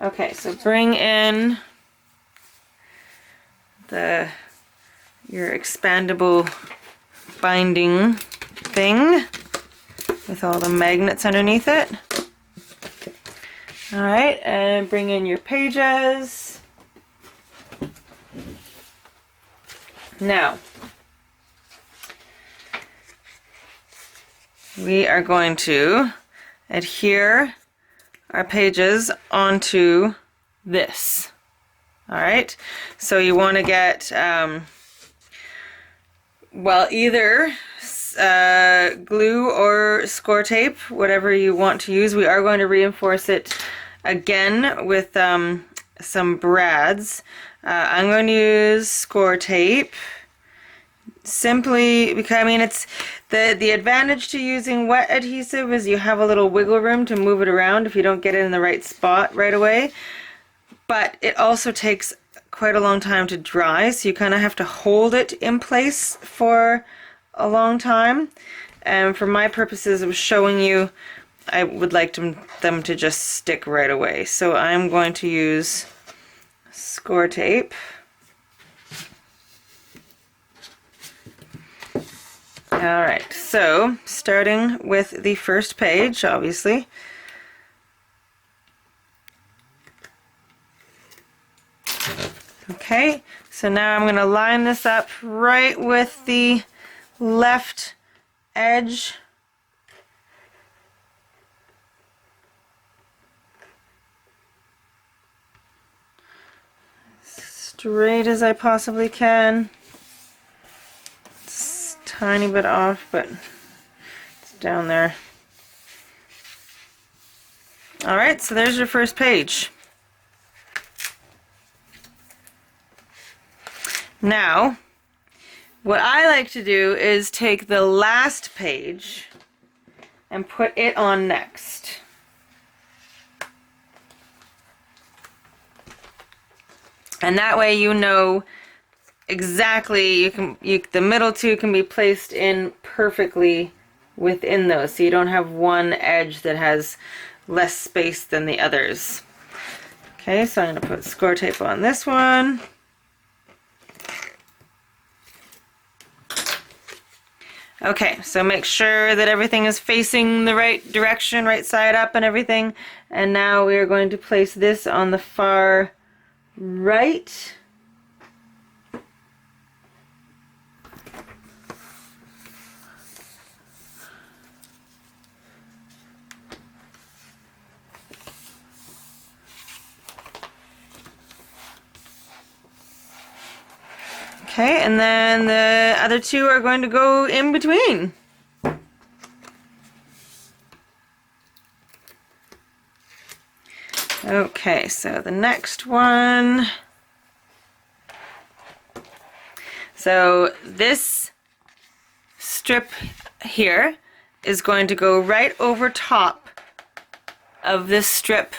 Okay, so bring in your expandable binding thing with all the magnets underneath it. Alright, and bring in your pages. Now, we are going to adhere our pages onto this. Alright, so you want to get, well, either glue or score tape, whatever you want to use. We are going to reinforce it again with some brads. I'm going to use score tape simply because, I mean, it's the advantage to using wet adhesive is you have a little wiggle room to move it around if you don't get it in the right spot right away. But it also takes quite a long time to dry, so you kind of have to hold it in place for a long time. And for my purposes of showing you, I would like them to just stick right away. So I'm going to use score tape. Alright, so starting with the first page, obviously. Okay, so now I'm going to line this up right with the left edge. Straight as I possibly can. It's a tiny bit off, but it's down there. Alright, so there's your first page. Now, what I like to do is take the last page and put it on next. And that way you know exactly, the middle two can be placed in perfectly within those, so you don't have one edge that has less space than the others. Okay, so I'm going to put score tape on this one. Okay, so make sure that everything is facing the right direction, right side up and everything. And now we are going to place this on the far right. Okay, and then the other two are going to go in between. Okay, so the next one. So this strip here is going to go right over top of this strip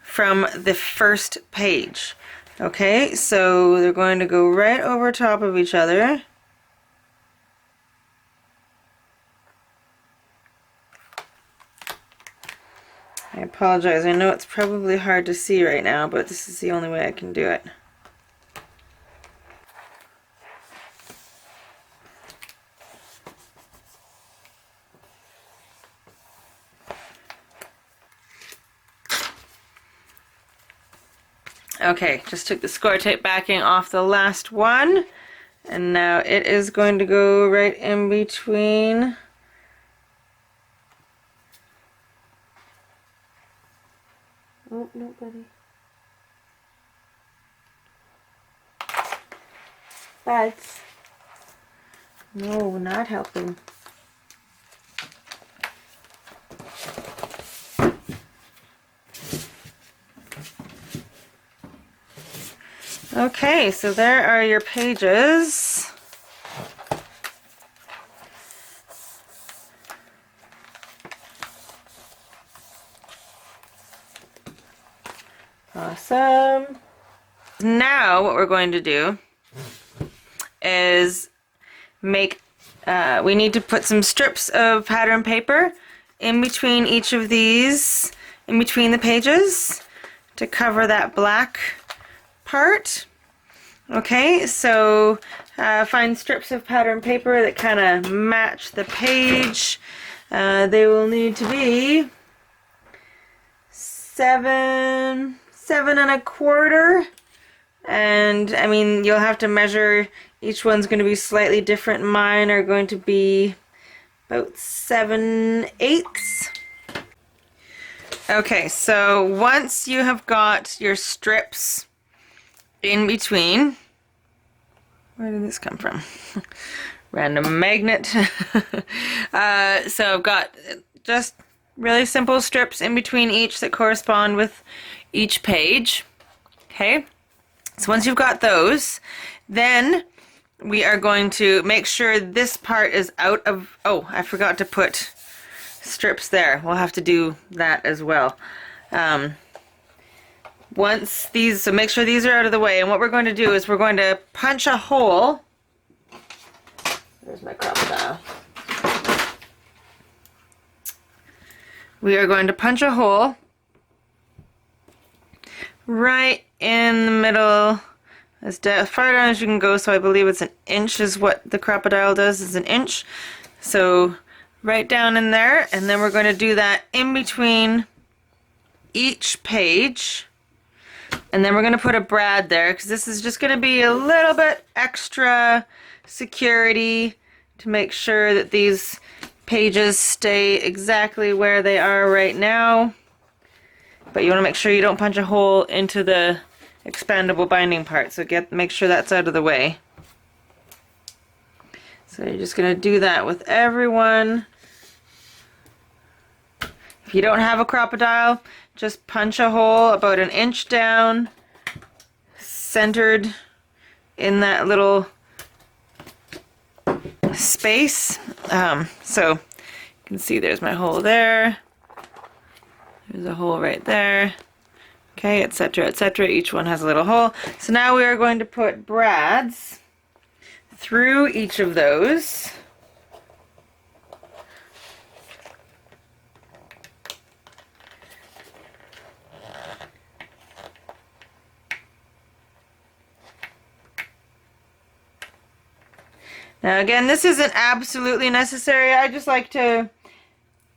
from the first page. Okay, so they're going to go right over top of each other. I apologize, I know it's probably hard to see right now, but this is the only way I can do it. Okay, just took the score tape backing off the last one, and now it is going to go right in between. Oh, no, buddy. Buds. No, not helping. Okay, so there are your pages. Awesome. Now what we're going to do is make, we need to put some strips of pattern paper in between each of these, in between the pages, to cover that black part. Okay, so find strips of pattern paper that kind of match the page. They will need to be 7.25, and I mean, you'll have to measure. Each one's going to be slightly different. Mine are going to be about 7/8. Okay, so once you have got your strips in between, where did this come from? Random magnet. So I've got just really simple strips in between each that correspond with each page. Okay, so once you've got those, then we are going to make sure this part is out of, oh, I forgot to put strips there. We'll have to do that as well. Once these, so make sure these are out of the way, and what we're going to do is we're going to punch a hole. There's my crocodile. We are going to punch a hole right in the middle, as far down as you can go, so I believe it's 1 inch is what the crocodile does, is 1 inch. So right down in there, and then we're going to do that in between each page, and then we're going to put a brad there, because this is just going to be a little bit extra security to make sure that these pages stay exactly where they are right now. But you want to make sure you don't punch a hole into the expandable binding part, so make sure that's out of the way. So you're just going to do that with everyone. If you don't have a crocodile, just punch a hole about 1 inch down, centered in that little space. So you can see there's my hole there. There's a hole right there. Okay, etc., etc. Each one has a little hole. So now we are going to put brads through each of those. Now again, this isn't absolutely necessary. I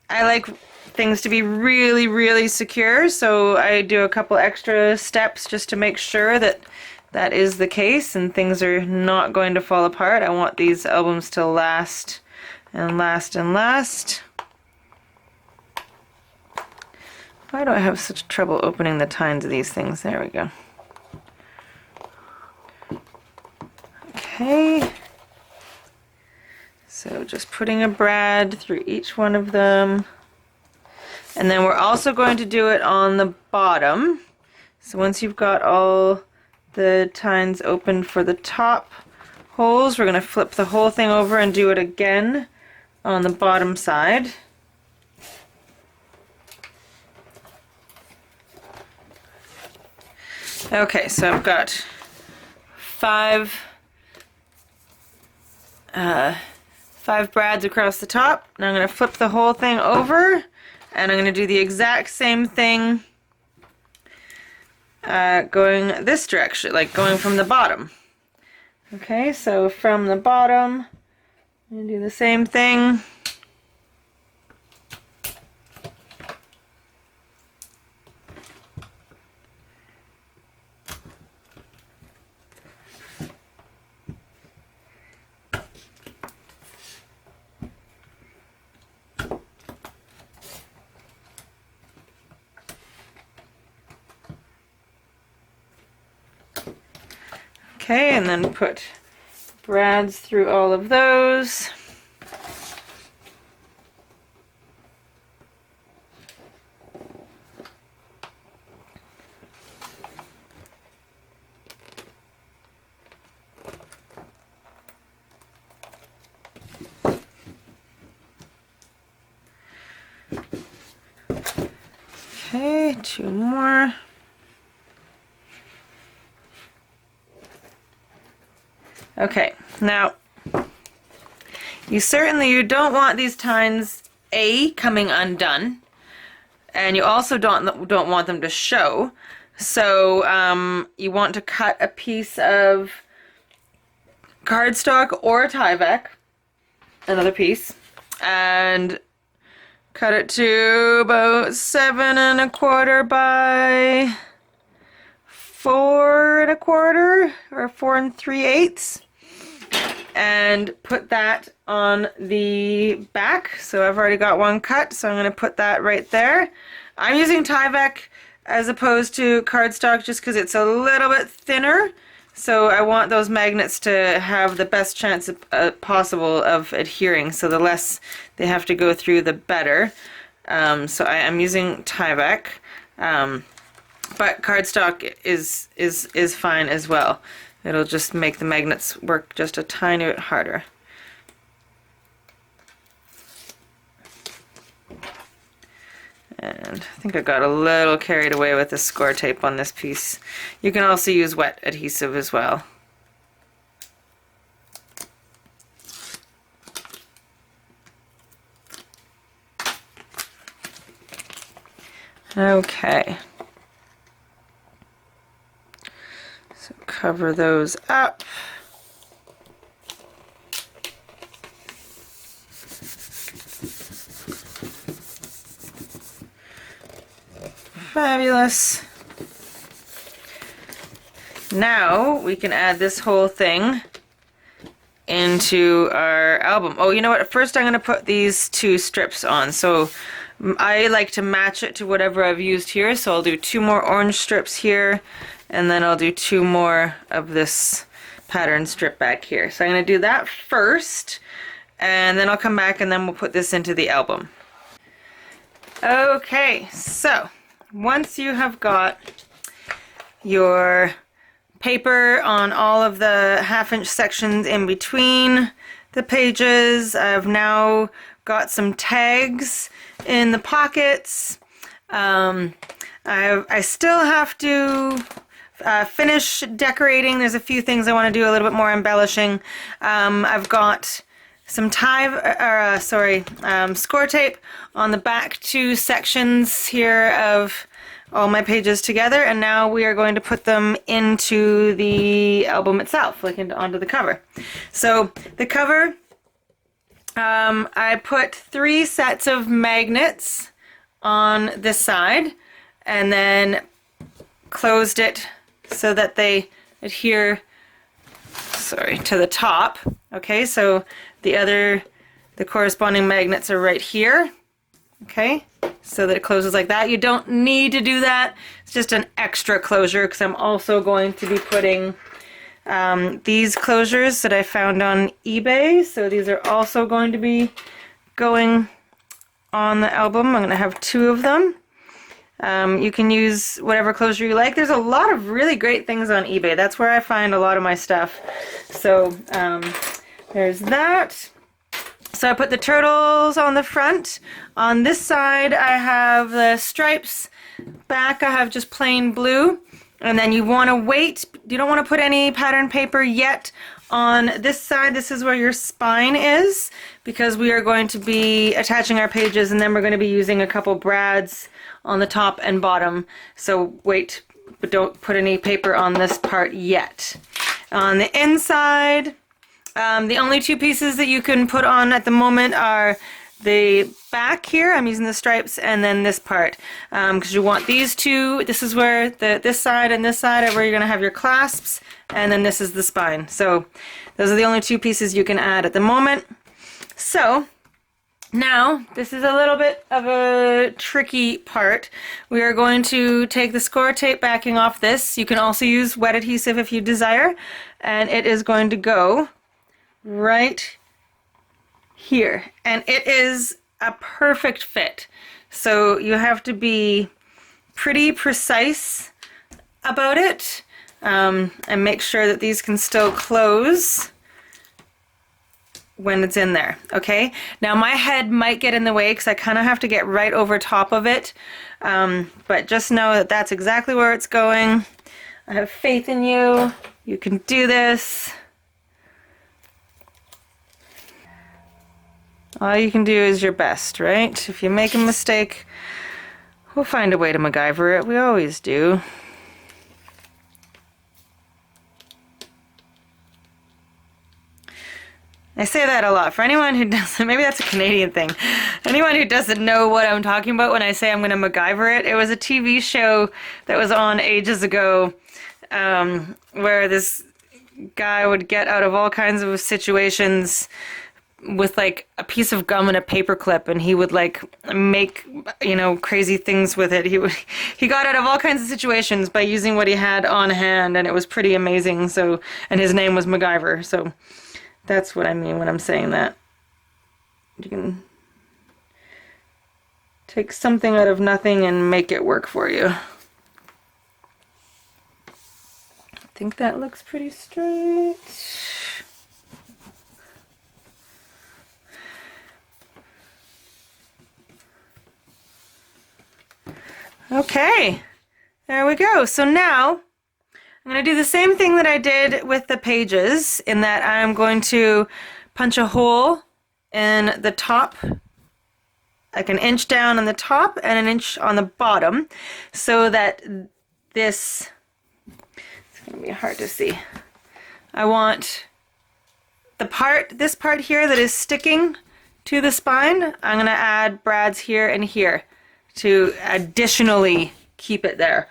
like things to be really, really secure, so I do a couple extra steps just to make sure that that is the case and things are not going to fall apart. I want these albums to last and last and last. Why do I have such trouble opening the tines of these things? There we go. Okay. So just putting a brad through each one of them. And then we're also going to do it on the bottom. So once you've got all the tines open for the top holes, we're going to flip the whole thing over and do it again on the bottom side. Okay, so I've got five brads across the top. Now I'm going to flip the whole thing over, and I'm going to do the exact same thing going this direction, like going from the bottom. Okay, so from the bottom, I'm going to do the same thing. Okay, and then put brads through all of those. Okay, two more. Okay, now you don't want these tines coming undone, and you also don't want them to show. So you want to cut a piece of cardstock or Tyvek, another piece, and cut it to about 7¼ by 4¼ or 4�3/8, and put that on the back. So I've already got one cut, so I'm going to put that right there. I'm using Tyvek as opposed to cardstock just because it's a little bit thinner. So I want those magnets to have the best chance possible of adhering. So the less they have to go through, the better. So I am using Tyvek, but cardstock is fine as well. It'll just make the magnets work just a tiny bit harder. And I think I got a little carried away with the score tape on this piece. You can also use wet adhesive as well. Okay. So cover those up. Fabulous. Now we can add this whole thing into our album. Oh, you know what? First I'm going to put these 2 strips on. So I like to match it to whatever I've used here. So I'll do 2 more orange strips here, and then I'll do 2 more of this pattern strip back here. So I'm going to do that first, and then I'll come back and then we'll put this into the album. Okay, so once you have got your paper on all of the 1/2" sections in between the pages, I've now got some tags in the pockets. I still have to finish decorating. There's a few things I want to do a little bit more embellishing. I've got some score tape on the back 2 sections here of all my pages together, and now we are going to put them into the album itself, like onto the cover. So the cover, I put 3 sets of magnets on this side and then closed it so that they adhere, to the top. Okay, so the corresponding magnets are right here. Okay, so that it closes like that. You don't need to do that. It's just an extra closure because I'm also going to be putting these closures that I found on eBay. So these are also going to be going on the album. I'm going to have 2 of them. You can use whatever closure you like. There's a lot of really great things on eBay. That's where I find a lot of my stuff. So there's that. So I put the turtles on the front. On this side I have the stripes. Back I have just plain blue. And then you want to wait. You don't want to put any pattern paper yet on this side. This is where your spine is, because we are going to be attaching our pages, and then we're going to be using a couple brads on the top and bottom. So wait, but don't put any paper on this part yet. On the inside, the only 2 pieces that you can put on at the moment are the back here. I'm using the stripes, and then this part, because you want these 2. This is where this side and this side are where you're going to have your clasps, and then this is the spine. So those are the only 2 pieces you can add at the moment. So now this is a little bit of a tricky part. We are going to take the score tape backing off this. You can also use wet adhesive if you desire, and it is going to go right here, and it is a perfect fit. So you have to be pretty precise about it, and make sure that these can still close when it's in there. Okay, now my head might get in the way because I kind of have to get right over top of it, but just know that that's exactly where it's going. I have faith in you. You can do this. All you can do is your best, right? If you make a mistake, we'll find a way to MacGyver it. We always do. I say that a lot. For anyone who doesn't, maybe that's a Canadian thing. Anyone who doesn't know what I'm talking about when I say I'm going to MacGyver it, it was a TV show that was on ages ago, where this guy would get out of all kinds of situations with like a piece of gum and a paper clip, and he would like make, you know, crazy things with it. He got out of all kinds of situations by using what he had on hand, and it was pretty amazing. So, and his name was MacGyver. So that's what I mean when I'm saying that. You can take something out of nothing and make it work for you. I think that looks pretty straight. Okay, there we go. So now I'm going to do the same thing that I did with the pages, in that I'm going to punch a hole in the top, like an inch down on the top and an inch on the bottom, so that this, it's going to be hard to see. I want this part here that is sticking to the spine, I'm going to add brads here and here to additionally keep it there.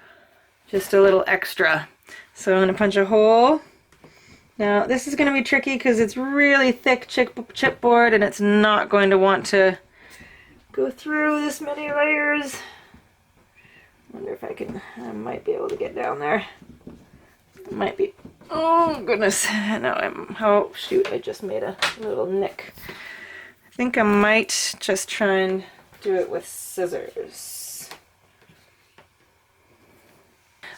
Just a little extra. So I'm going to punch a hole. Now this is going to be tricky because it's really thick chipboard and it's not going to want to go through this many layers. I wonder if I might be able to get down there. It might be, oh goodness, no, oh shoot, I just made a little nick. I think I might just try and do it with scissors.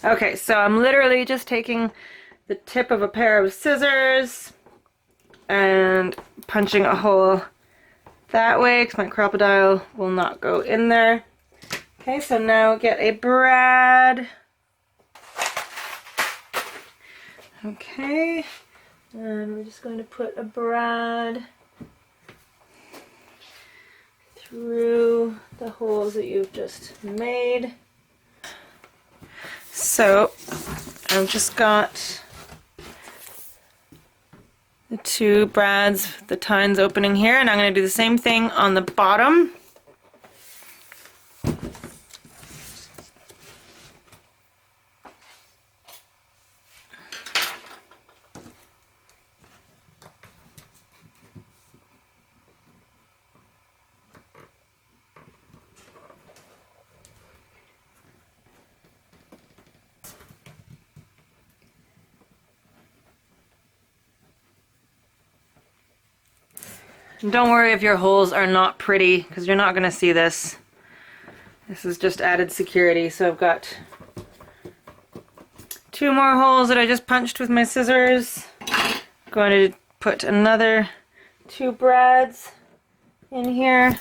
Okay, so I'm literally just taking the tip of a pair of scissors and punching a hole that way because my crocodile will not go in there. Okay, so now get a brad. Okay, and we're just going to put a brad through the holes that you've just made. So I've just got the two brads, the tines opening here, and I'm going to do the same thing on the bottom. And don't worry if your holes are not pretty, because you're not going to see this. This is just added security. So I've got two more holes that I just punched with my scissors. I'm going to put another two brads in here.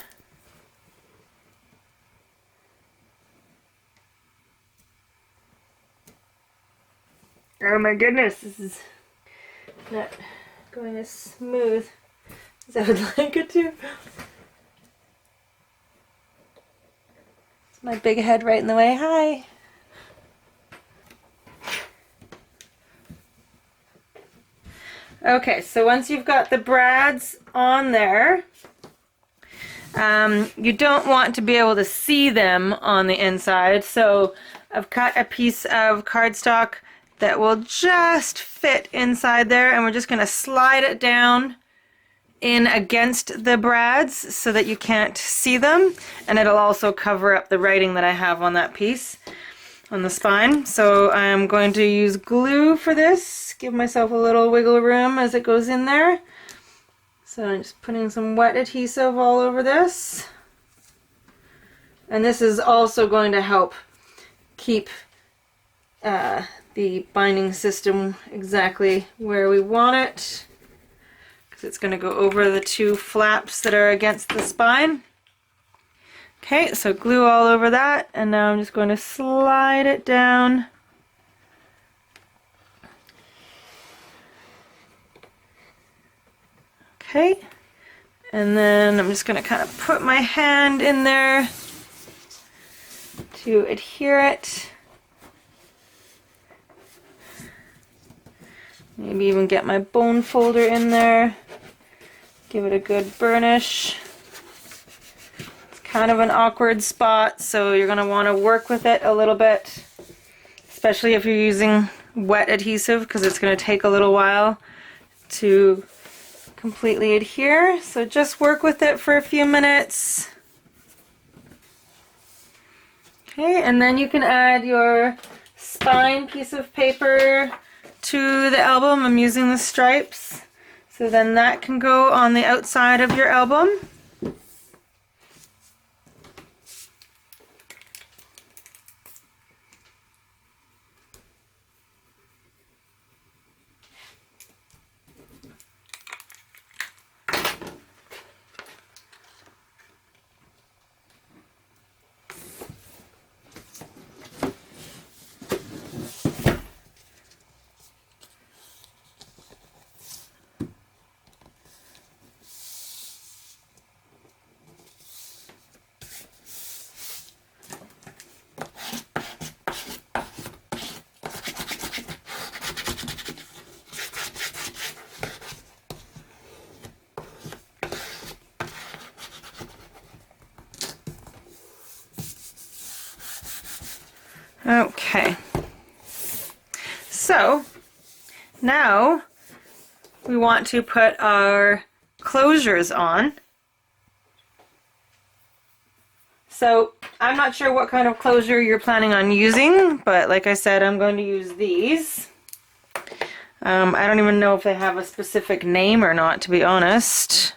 Oh my goodness, this is not going as smooth as I would like it to. It's my big head right in the way. Hi. Okay, so once you've got the brads on there, you don't want to be able to see them on the inside, so I've cut a piece of cardstock that will just fit inside there, and we're just going to slide it down in against the brads so that you can't see them, and it'll also cover up the writing that I have on that piece on the spine. So I'm going to use glue for this, give myself a little wiggle room as it goes in there. So I'm just putting some wet adhesive all over this, and this is also going to help keep the binding system exactly where we want it, because it's going to go over the two flaps that are against the spine. Okay, so glue all over that, and now I'm just going to slide it down. Okay, and then I'm just going to kind of put my hand in there to adhere it. Maybe even get my bone folder in there. Give it a good burnish. It's kind of an awkward spot, so you're going to want to work with it a little bit, especially if you're using wet adhesive, because it's going to take a little while to completely adhere. So just work with it for a few minutes. Okay, and then you can add your spine piece of paper to the album. I'm using the stripes. So then that can go on the outside of your album. Okay, so now we want to put our closures on. So I'm not sure what kind of closure you're planning on using, but like I said, I'm going to use these. I don't even know if they have a specific name or not, to be honest.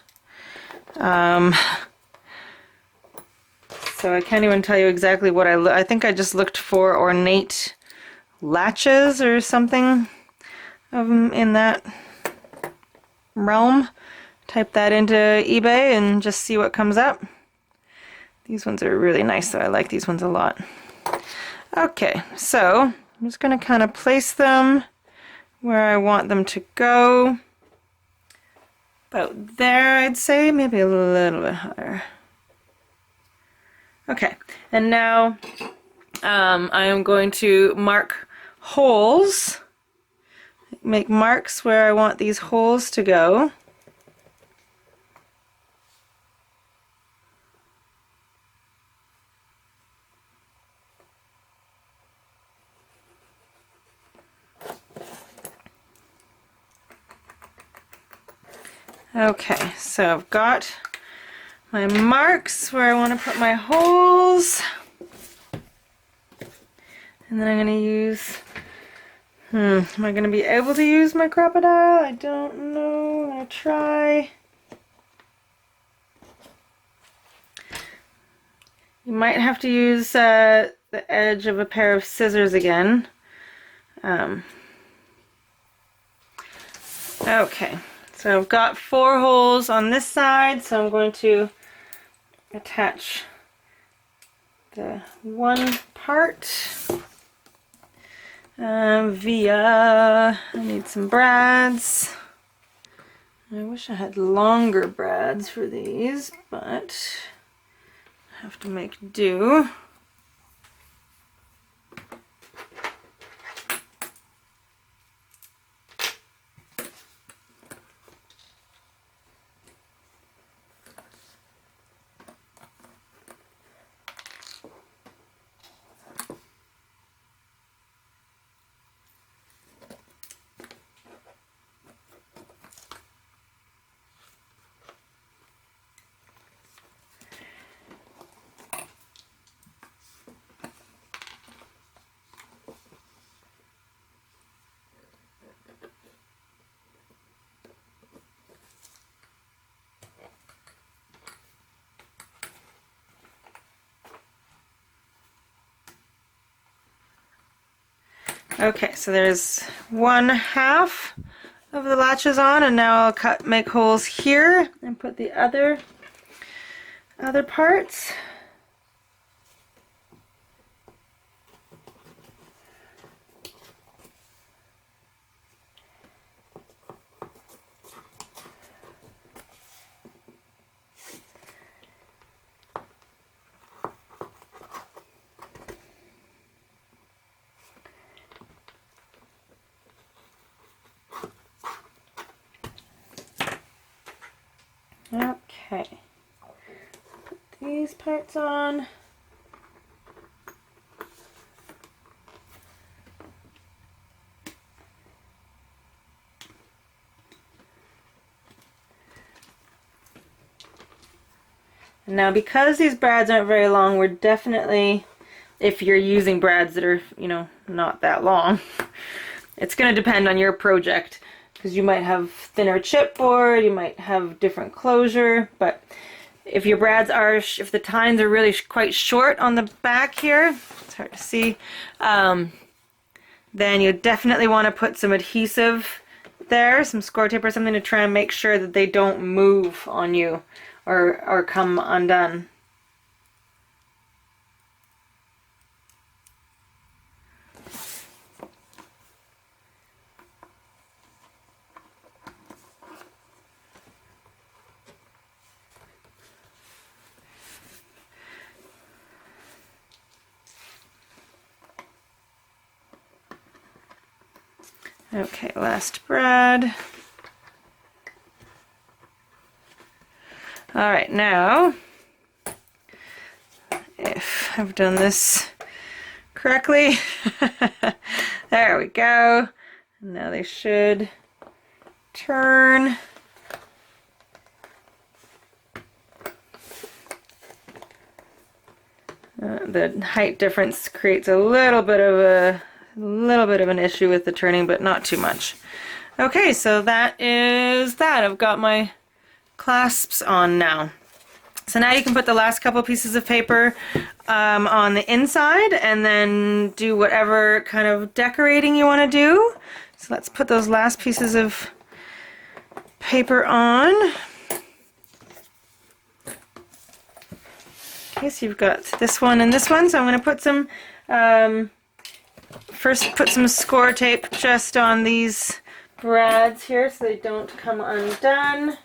So I can't even tell you exactly what I think I just looked for ornate latches or something in that realm. Type that into eBay and just see what comes up. These ones are really nice, though. I like these ones a lot. Okay, so I'm just going to kind of place them where I want them to go. About there, I'd say, maybe a little bit higher. Okay, and now I am going to mark holes, make marks where I want these holes to go. Okay, so I've got my marks where I want to put my holes. And then I'm going to use, am I going to be able to use my crocodile? I don't know. I'm going to try. You might have to use the edge of a pair of scissors again. Okay, so I've got 4 holes on this side, so I'm going to attach the one part via, I need some brads. I wish I had longer brads for these, but I have to make do. Okay, so there's 1/2 of the latches on, and now I'll make holes here and put the other parts. Okay. Put these parts on. Now, because these brads aren't very long, we're definitely, if you're using brads that are, you know, not that long, it's going to depend on your project, because you might have thinner chipboard, you might have different closure, but if your brads are, if the tines are really quite short on the back here, it's hard to see, then you definitely want to put some adhesive there, some score tape or something, to try and make sure that they don't move on you or come undone. Okay, last brad. All right, now, if I've done this correctly, there we go. Now they should turn. The height difference creates a little bit of an issue with the turning, but not too much. Okay, so that is that. I've got my clasps on now. So now you can put the last couple pieces of paper on the inside and then do whatever kind of decorating you want to do. So let's put those last pieces of paper on. Okay, so you've got this one and this one. So I'm going to put some, first put some score tape just on these brads here so they don't come undone.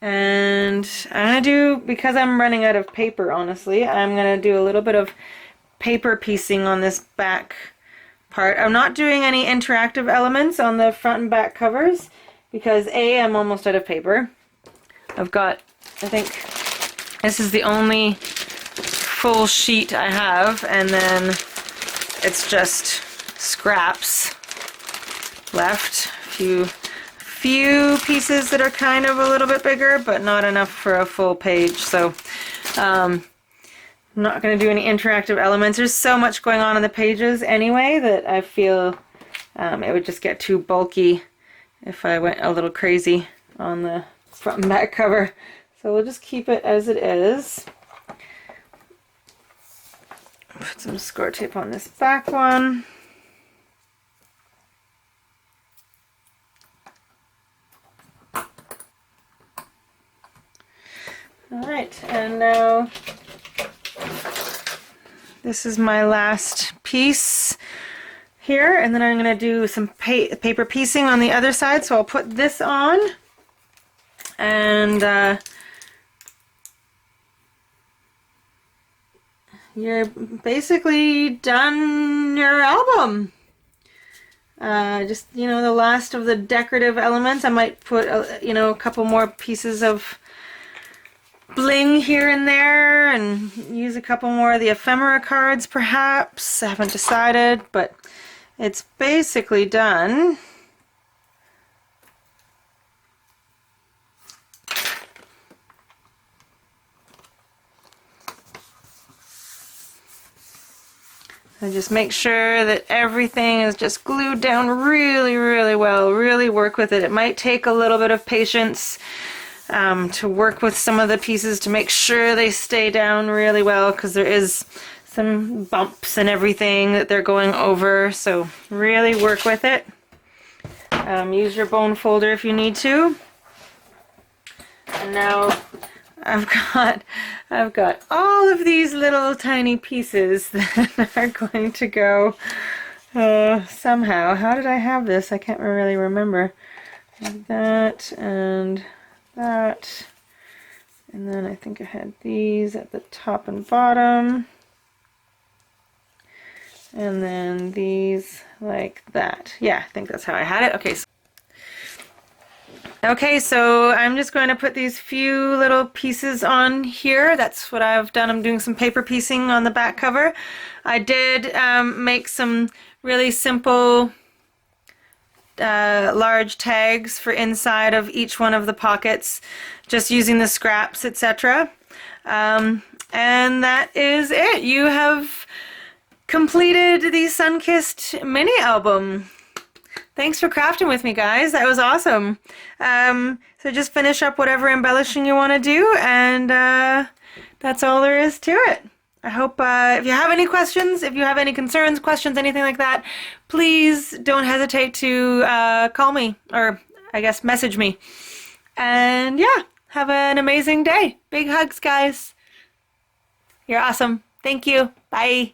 And I'm going to do, because I'm running out of paper, honestly, I'm going to do a little bit of paper piecing on this back part. I'm not doing any interactive elements on the front and back covers because A, I'm almost out of paper. I've got, I think this is the only full sheet I have, and then it's just scraps left. A few pieces that are kind of a little bit bigger, but not enough for a full page. So I'm not going to do any interactive elements. There's so much going on in the pages anyway that I feel it would just get too bulky if I went a little crazy on the front and back cover. So we'll just keep it as it is. Put some score tape on this back one. Alright, and now this is my last piece here, and then I'm going to do some paper piecing on the other side. So I'll put this on, and you're basically done your album. Just, you know, the last of the decorative elements. I might put, you know, a couple more pieces of bling here and there, and use a couple more of the ephemera cards perhaps. I haven't decided, but it's basically done. So just make sure that everything is just glued down really, really well. Really work with it. It might take a little bit of patience to work with some of the pieces to make sure they stay down really well, because there is some bumps and everything that they're going over. So really work with it. Use your bone folder if you need to. And now I've got all of these little tiny pieces that are going to go somehow. How did I have this? I can't really remember. That and that, and then I think I had these at the top and bottom, And then these like that. Yeah, I think that's how I had it. Okay, so I'm just going to put these few little pieces on here. That's what I've done. I'm doing some paper piecing on the back cover. I did make some really simple large tags for inside of each one of the pockets, just using the scraps, etc. And that is it. You have completed the Sunkissed mini album. Thanks for crafting with me, guys. That was awesome. So just finish up whatever embellishing you want to do, and that's all there is to it. I hope if you have any questions, if you have any concerns, questions, anything like that, please don't hesitate to call me, or I guess message me. And yeah, have an amazing day. Big hugs, guys. You're awesome. Thank you. Bye.